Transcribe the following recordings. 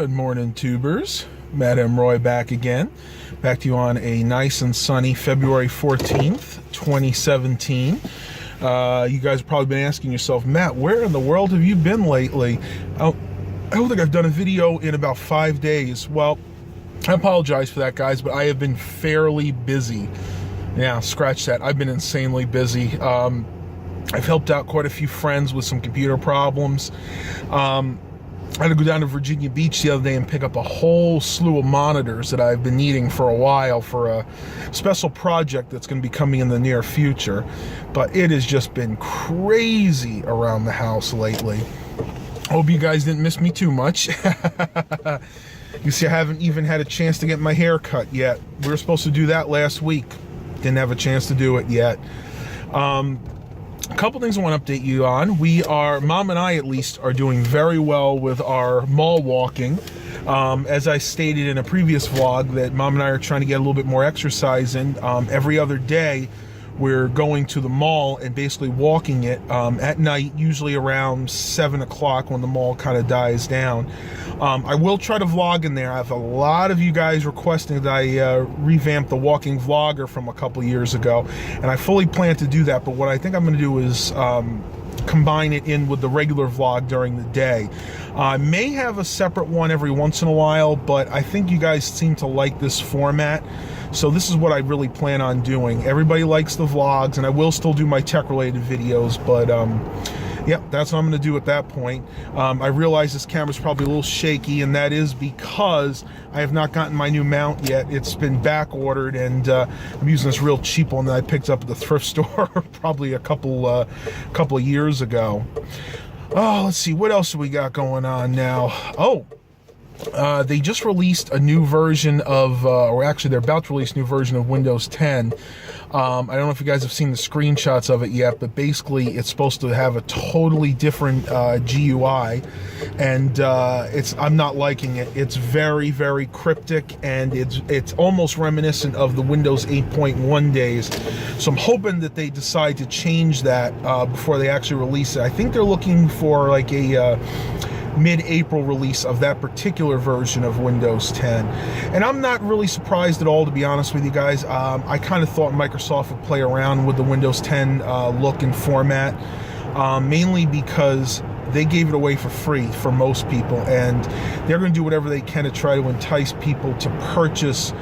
Good morning, tubers. Matt M. Roy back again. Back to you on a nice and sunny February 14th, 2017. You guys have probably been asking yourself, Matt, where in the world have you been lately? I don't think I've done a video in about 5 days. Well, I apologize for that, guys, but I have been fairly busy. Yeah, scratch that. I've been insanely busy. I've helped out quite a few friends with some computer problems. I had to go down to Virginia Beach the other day and pick up a whole slew of monitors that I've been needing for a while for a special project that's going to be coming in the near future. But it has just been crazy around the house lately. Hope you guys didn't miss me too much. You see, I haven't even had a chance to get my hair cut yet. We were supposed to do that last week. Didn't have a chance to do it yet. A couple things I want to update you on. Mom and I at least, are doing very well with our mall walking. As I stated in a previous vlog, that Mom and I are trying to get a little bit more exercise in. Every other day, we're going to the mall and basically walking it at night, usually around 7 o'clock when the mall kind of dies down. I will try to vlog in there. I have a lot of you guys requesting that I revamp the walking vlogger from a couple years ago, and I fully plan to do that, but what I think I'm going to do is combine it in with the regular vlog during the day. I may have a separate one every once in a while, but I think you guys seem to like this format. So this is what I really plan on doing. Everybody likes the vlogs, and I will still do my tech-related videos, but yeah, that's what I'm going to do at that point. I realize this camera's probably a little shaky, and that is because I have not gotten my new mount yet. It's been back-ordered, and I'm using this real cheap one that I picked up at the thrift store probably a couple of years ago. Oh, let's see, what else do we got going on now? Oh, they just released a new version of, or actually they're about to release a new version of Windows 10. I don't know if you guys have seen the screenshots of it yet, but basically it's supposed to have a totally different GUI, and I'm not liking it. It's very, very cryptic, and it's almost reminiscent of the Windows 8.1 days. So I'm hoping that they decide to change that before they actually release it. I think they're looking for like a mid-April release of that particular version of Windows 10. And I'm not really surprised at all, to be honest with you guys. I kind of thought Microsoft would play around with the Windows 10 look and format, mainly because they gave it away for free for most people, and they're going to do whatever they can to try to entice people to purchase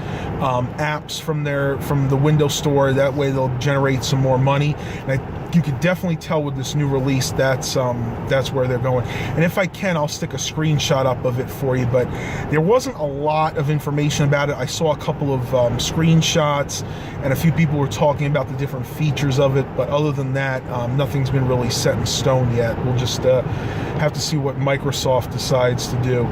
apps from the Windows Store. That way they'll generate some more money. And you could definitely tell with this new release that's where they're going. And if I can, I'll stick a screenshot up of it for you, but there wasn't a lot of information about it. I saw a couple of screenshots, and a few people were talking about the different features of it, but other than that, nothing's been really set in stone yet. We'll just have to see what Microsoft decides to do.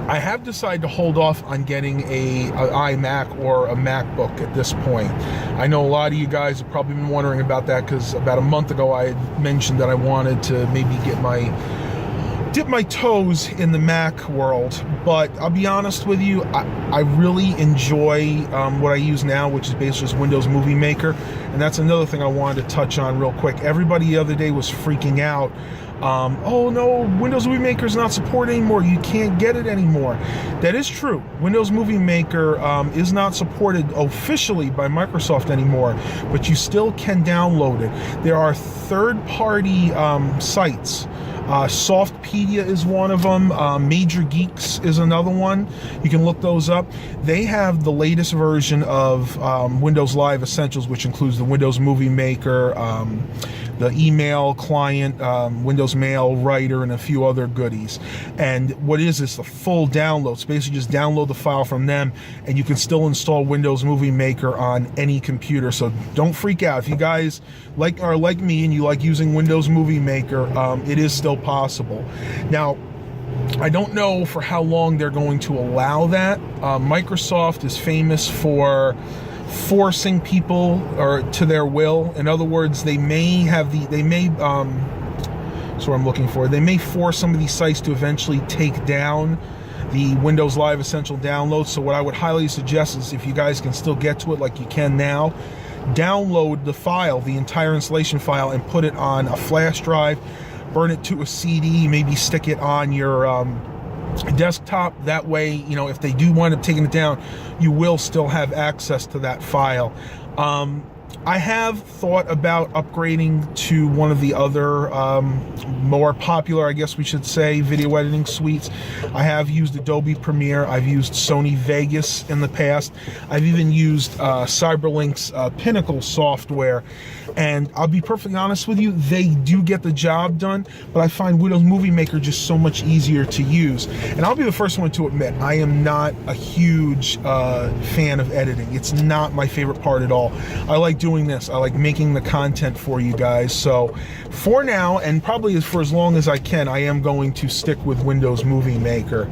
I have decided to hold off on getting an iMac or a MacBook at this point. I know a lot of you guys have probably been wondering about that, because about a month ago I had mentioned that I wanted to maybe dip my toes in the Mac world, but I'll be honest with you, I really enjoy what I use now, which is basically just Windows Movie Maker, and that's another thing I wanted to touch on real quick. Everybody the other day was freaking out. Oh no, Windows Movie Maker is not supported anymore. You can't get it anymore. That is true. Windows Movie Maker is not supported officially by Microsoft anymore, but you still can download it. There are third-party sites. Softpedia is one of them. Major Geeks is another one. You can look those up. They have the latest version of Windows Live Essentials, which includes the Windows Movie Maker, the email client, Windows Mail Writer, and a few other goodies. And what it is the full download. So basically just download the file from them, and you can still install Windows Movie Maker on any computer. So don't freak out. If you guys are like me and you like using Windows Movie Maker, it is still possible. Now, I don't know for how long they're going to allow that. Microsoft is famous for forcing people or to their will. In other words, they may force some of these sites to eventually take down the Windows Live Essential download. So what I would highly suggest is, if you guys can still get to it like you can now, download the file, the entire installation file, and put it on a flash drive, burn it to a CD, maybe stick it on your desktop. That way, you know, if they do wind up taking it down, you will still have access to that file. I have thought about upgrading to one of the other more popular, I guess we should say, video editing suites. I have used Adobe Premiere. I've used Sony Vegas in the past. I've even used Cyberlink's Pinnacle software. And I'll be perfectly honest with you, they do get the job done, but I find Windows Movie Maker just so much easier to use. And I'll be the first one to admit, I am not a huge fan of editing. It's not my favorite part at all. I like doing this. I like making the content for you guys. So for now, and probably for as long as I can, I am going to stick with Windows Movie Maker.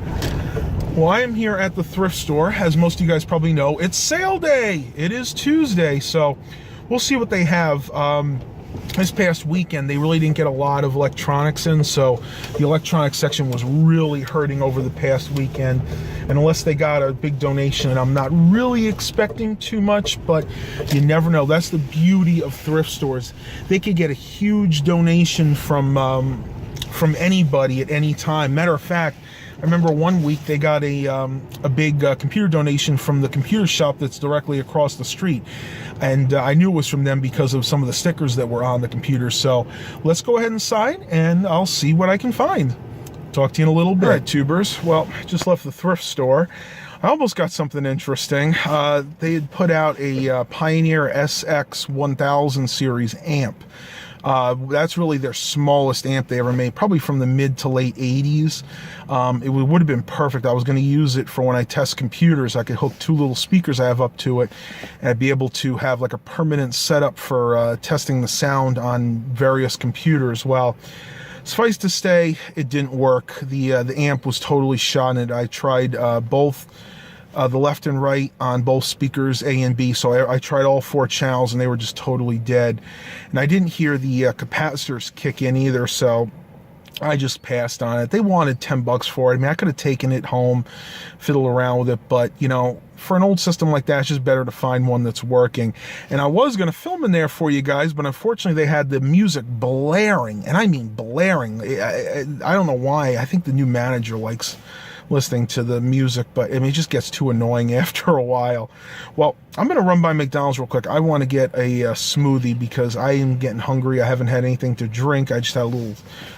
Well, I am here at the thrift store. As most of you guys probably know, it's sale day. It is Tuesday, so we'll see what they have. This past weekend, they really didn't get a lot of electronics in, so the electronics section was really hurting over the past weekend. And unless they got a big donation, and I'm not really expecting too much, but you never know. That's the beauty of thrift stores. They could get a huge donation from anybody at any time. Matter of fact, I remember one week they got a big computer donation from the computer shop that's directly across the street. And I knew it was from them because of some of the stickers that were on the computer. So let's go ahead inside and I'll see what I can find. Talk to you in a little bit. All right, tubers. Well, I just left the thrift store. I almost got something interesting. They had put out a Pioneer SX1000 series amp. That's really their smallest amp they ever made, probably from the mid to late 80s. It would have been perfect. I was going to use it for when I test computers. I could hook two little speakers I have up to it, and I'd be able to have like a permanent setup for testing the sound on various computers. Well, suffice to say, it didn't work. The amp was totally shot in it. I tried both the left and right on both speakers, A and B. So I tried all 4 channels and they were just totally dead. And I didn't hear the capacitors kick in either, so I just passed on it. They wanted $10 for it. I mean, I could have taken it home, fiddle around with it, but you know, for an old system like that, it's just better to find one that's working. And I was going to film in there for you guys, but unfortunately they had the music blaring, and I mean blaring. I don't know why. I think the new manager likes listening to the music, but I mean, it just gets too annoying after a while. Well, I'm going to run by McDonald's real quick. I want to get a smoothie because I am getting hungry. I haven't had anything to drink. I just had a little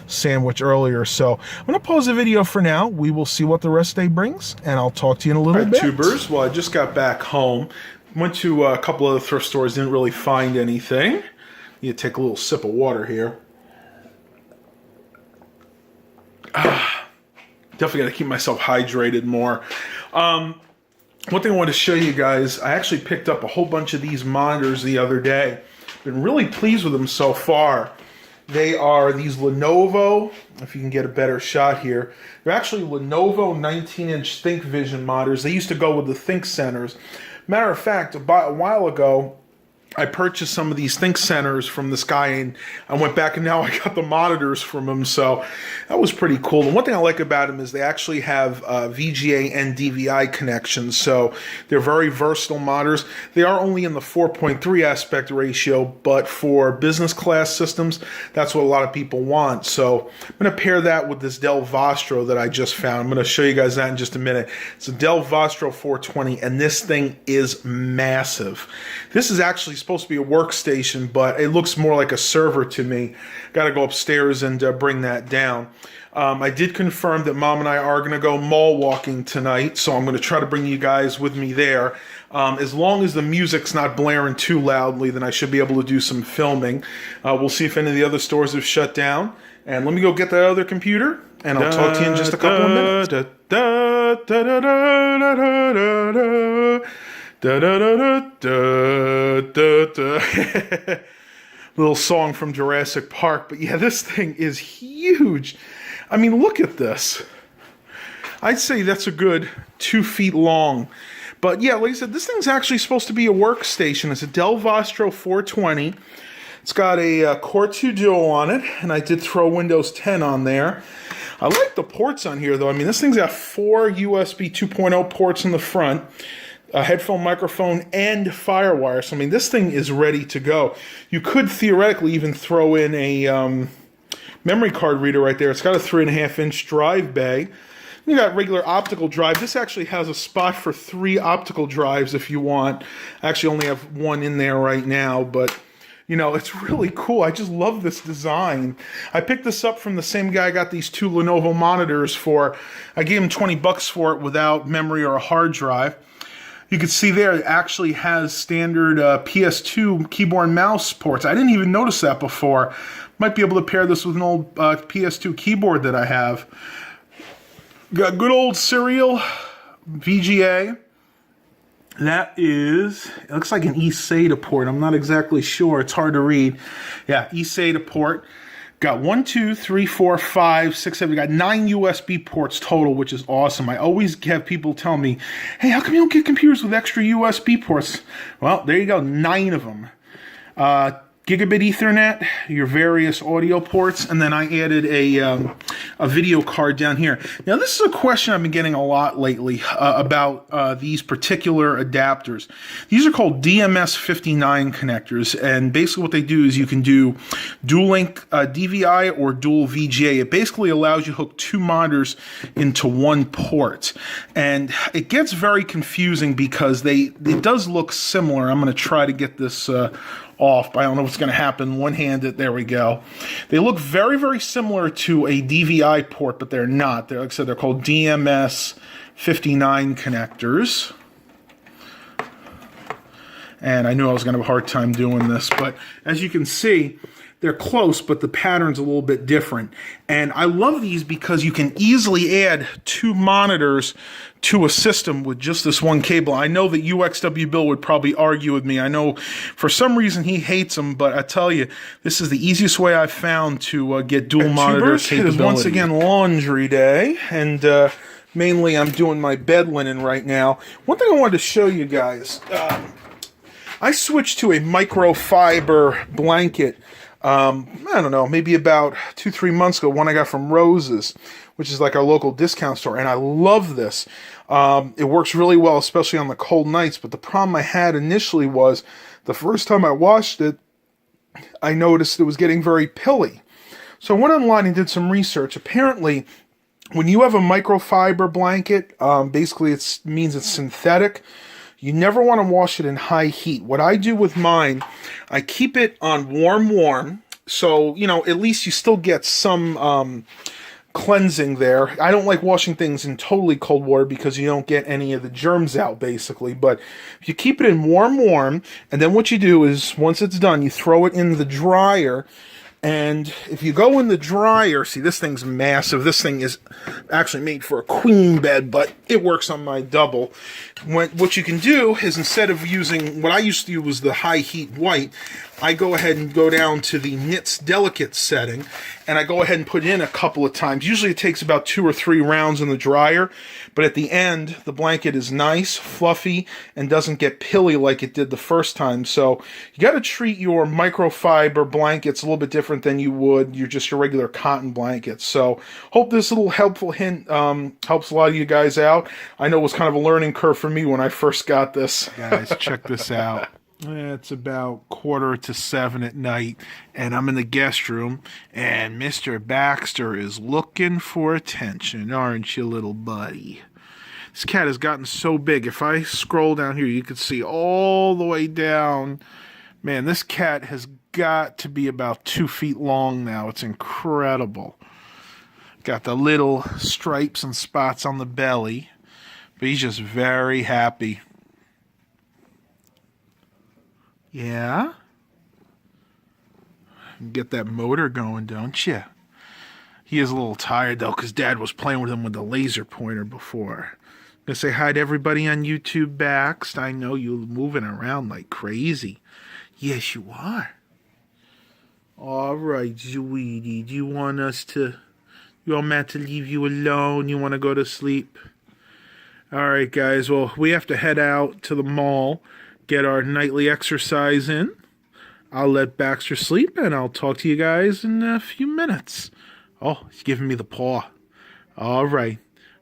sandwich earlier. So I'm going to pause the video for now. We will see what the rest of the day brings, and I'll talk to you in a little bit. Tubers, well, I just got back home. Went to a couple other thrift stores, didn't really find anything. Need to take a little sip of water here. Definitely got to keep myself hydrated more. One thing I want to show you guys, I actually picked up a whole bunch of these monitors the other day. Been really pleased with them so far. They are these Lenovo, if you can get a better shot here. They're actually Lenovo 19-inch ThinkVision monitors. They used to go with the Think Centers. Matter of fact, about a while ago, I purchased some of these Think Centers from this guy, and I went back and now I got the monitors from him, so that was pretty cool. And one thing I like about them is they actually have VGA and DVI connections, so they're very versatile monitors. They are only in the 4.3 aspect ratio, but for business class systems, that's what a lot of people want. So I'm going to pair that with this Dell Vostro that I just found. I'm going to show you guys that in just a minute. It's a Dell Vostro 420, and this thing is massive. This is actually supposed to be a workstation, but it looks more like a server to me. Got to go upstairs and bring that down. I did confirm that Mom and I are going to go mall walking tonight, so I'm going to try to bring you guys with me there. As long as the music's not blaring too loudly, then I should be able to do some filming. We'll see if any of the other stores have shut down. And let me go get that other computer, and I'll talk to you in just a couple of minutes. Little song from Jurassic Park, but yeah, this thing is huge. I mean, look at this. I'd say that's a good 2 feet long. But yeah, like I said, this thing's actually supposed to be a workstation. It's a Dell Vostro 420. It's got a Core 2 Duo on it, and I did throw Windows 10 on there. I like the ports on here, though. I mean, this thing's got 4 USB 2.0 ports in the front, a headphone microphone, and FireWire. So, I mean, this thing is ready to go. You could theoretically even throw in a memory card reader right there. It's got a 3.5-inch drive bay. You got regular optical drive. This actually has a spot for 3 optical drives if you want. I actually only have 1 in there right now, but you know, it's really cool. I just love this design. I picked this up from the same guy I got these 2 Lenovo monitors for. I gave him 20 bucks for it without memory or a hard drive. You can see there it actually has standard PS2 keyboard and mouse ports. I didn't even notice that before. Might be able to pair this with an old PS2 keyboard that I have. Got good old serial VGA. That is, it looks like an eSATA port. I'm not exactly sure. It's hard to read. Yeah, eSATA port. Got 1, 2, 3, 4, 5, 6, 7. We got 9 USB ports total, which is awesome. I always have people tell me, hey, how come you don't get computers with extra USB ports? Well, there you go, 9 of them. Gigabit Ethernet, your various audio ports, and then I added a video card down here. Now, this is a question I've been getting a lot lately about these particular adapters. These are called DMS59 connectors, and basically what they do is you can do dual link DVI or dual VGA. It basically allows you to hook 2 monitors into 1 port, and it gets very confusing because it does look similar. I'm going to try to get this off, but I don't know what's going to happen one-handed. There we go. They look very, very similar to a DVI port, but they're not. Like I said, they're called DMS59 connectors. And I knew I was going to have a hard time doing this, but as you can see, they're close, but the pattern's a little bit different. And I love these because you can easily add 2 monitors to a system with just this 1 cable. I know that UXW Bill would probably argue with me. I know for some reason he hates them, but I tell you, this is the easiest way I've found to get dual monitor capability. It is once again laundry day, and mainly I'm doing my bed linen right now. One thing I wanted to show you guys, I switched to a microfiber blanket. I don't know, maybe about 2-3 months ago, one I got from Rose's, which is like our local discount store, and I love this. It works really well, especially on the cold nights, but the problem I had initially was the first time I washed it, I noticed it was getting very pilly. So I went online and did some research. Apparently, when you have a microfiber blanket, basically it means it's synthetic. You never want to wash it in high heat. What I do with mine, I keep it on warm, so, you know, at least you still get some cleansing there. I don't like washing things in totally cold water because you don't get any of the germs out, basically. But if you keep it in warm, and then what you do is, once it's done, you throw it in the dryer. And if you go in the dryer, see, this thing's massive. This thing is actually made for a queen bed, but it works on my double. What you can do is, instead of using, what I used to use was the high heat white, I go ahead and go down to the Knits Delicate setting, and I go ahead and put it in a couple of times. Usually it takes about 2 or 3 rounds in the dryer, but at the end, the blanket is nice, fluffy, and doesn't get pilly like it did the first time. So you got to treat your microfiber blankets a little bit different than you would your regular cotton blankets. So hope this little helpful hint helps a lot of you guys out. I know it was kind of a learning curve for me when I first got this. Guys, check this out. It's about 6:45 at night, and I'm in the guest room, and Mr. Baxter is looking for attention, aren't you, little buddy? This cat has gotten so big. If I scroll down here, you can see all the way down. Man, this cat has got to be about 2 feet long now. It's incredible. Got the little stripes and spots on the belly, but he's just very happy. Yeah? Get that motor going, don't you? He is a little tired, though, because Dad was playing with him with the laser pointer before. Gonna say hi to everybody on YouTube, Bax. I know you're moving around like crazy. Yes, you are. All right, sweetie. Do you want Matt to leave you alone? You want to go to sleep? All right, guys. Well, we have to head out to the mall, get our nightly exercise in. I'll let Baxter sleep, and I'll talk to you guys in a few minutes. Oh, he's giving me the paw. All right.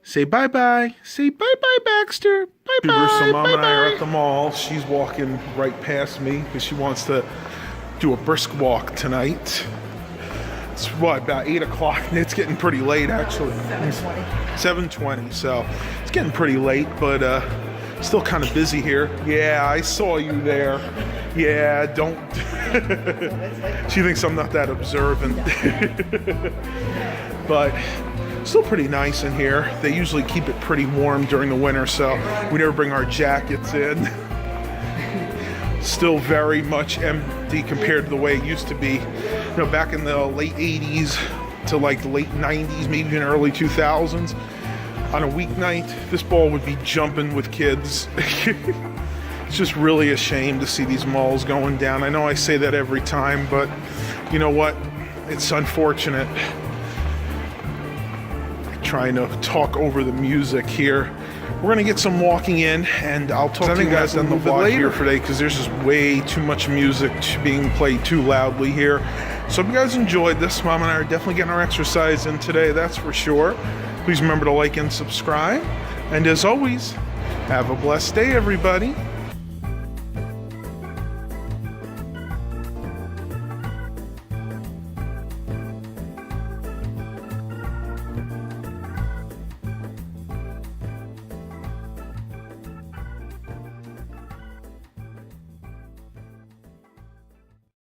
Say bye-bye. Say bye-bye, Baxter. Bye-bye. So Mom and I are at the mall. She's walking right past me because she wants to do a brisk walk tonight. It's what, about 8 o'clock? It's getting pretty late, actually. 7:20, so it's getting pretty late, but still kind of busy here. Yeah, I saw you there. Yeah, don't. She thinks I'm not that observant. But still pretty nice in here. They usually keep it pretty warm during the winter, so we never bring our jackets in. Still very much empty compared to the way it used to be. You know, back in the late 80s to like the late 90s, maybe even early 2000s. On a weeknight, this ball would be jumping with kids. It's just really a shame to see these malls going down. I know I say that every time, but you know what? It's unfortunate. Trying to talk over the music here. We're gonna get some walking in, and I'll talk to you guys on the vlog here today because there's just way too much music being played too loudly here. So if you guys enjoyed this, Mom and I are definitely getting our exercise in today, that's for sure. Please remember to like and subscribe. And as always, have a blessed day, everybody.